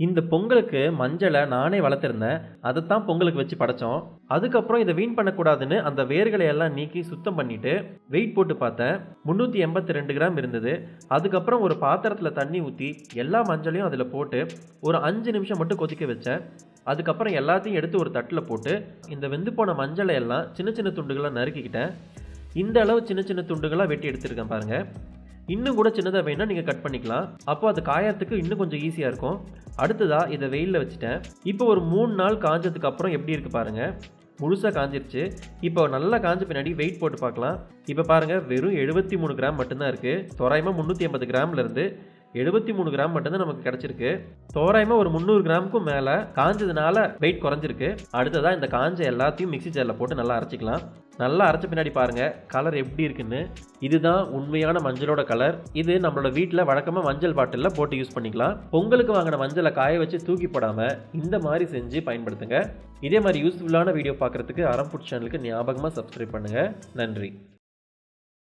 இந்த பொங்கலுக்கு மஞ்சளை நானே வளர்த்துருந்தேன். அதைத்தான் பொங்கலுக்கு வச்சு படைச்சோம். அதுக்கப்புறம் இதை வீண் பண்ணக்கூடாதுன்னு அந்த வேர்களை எல்லாம் நீக்கி சுத்தம் பண்ணிட்டு வெயிட் போட்டு பார்த்தேன். 382 கிராம் இருந்தது. அதுக்கப்புறம் ஒரு பாத்திரத்தில் தண்ணி ஊற்றி எல்லா மஞ்சளையும் அதில் போட்டு ஒரு 5 நிமிஷம் மட்டும் கொதிக்க வச்சேன். அதுக்கப்புறம் எல்லாத்தையும் எடுத்து ஒரு தட்டில் போட்டு இந்த வெந்து போன மஞ்சளை எல்லாம் சின்ன சின்ன துண்டுகளாக நறுக்கிக்கிட்டேன். இந்த அளவு சின்ன சின்ன துண்டுகளாக வெட்டி எடுத்துருக்கேன் பாருங்கள். இன்னும் கூட சின்னதாக வேணால் நீங்கள் கட் பண்ணிக்கலாம். அப்போ அது காயறதுக்கு இன்னும் கொஞ்சம் ஈஸியாக இருக்கும். அடுத்ததாக இதை வெயிலில் வச்சுட்டேன். இப்போ ஒரு 3 நாள் காஞ்சதுக்கு அப்புறம் எப்படி இருக்குது பாருங்கள். முழுசாக காஞ்சிருச்சு. இப்போ நல்லா காஞ்ச பின்னாடி வெயிட் போட்டு பார்க்கலாம். இப்போ பாருங்கள், வெறும் 73 கிராம் மட்டும்தான் இருக்குது. தோராயமாக 380 கிராம்லேருந்து 73 கிராம் மட்டும்தான் நமக்கு கிடச்சிருக்கு. தோராயமாக ஒரு 300 கிராமுக்கும் மேலே காஞ்சதுனால வெயிட் குறைஞ்சிருக்கு. அடுத்ததாக இந்த காஞ்ச எல்லாத்தையும் மிக்ஸி ஜாரில் போட்டு நல்லா அரைச்சிக்கலாம். நல்லா அரைச்ச பின்னாடி பாருங்கள் கலர் எப்படி இருக்குன்னு. இதுதான் உண்மையான மஞ்சளோட கலர். இது நம்மளோட வீட்டில் வழக்கமாக மஞ்சள் பாட்டிலில் போட்டு யூஸ் பண்ணிக்கலாம். பொங்கலுக்கு வாங்கின மஞ்சளை காய வச்சு தூக்கி போடாமல் இந்த மாதிரி செஞ்சு பயன்படுத்துங்க. இதே மாதிரி யூஸ்ஃபுல்லான வீடியோ பார்க்குறதுக்கு அறம் ஃபுட் சேனலுக்கு ஞாபகமாக சப்ஸ்கிரைப் பண்ணுங்கள். நன்றி.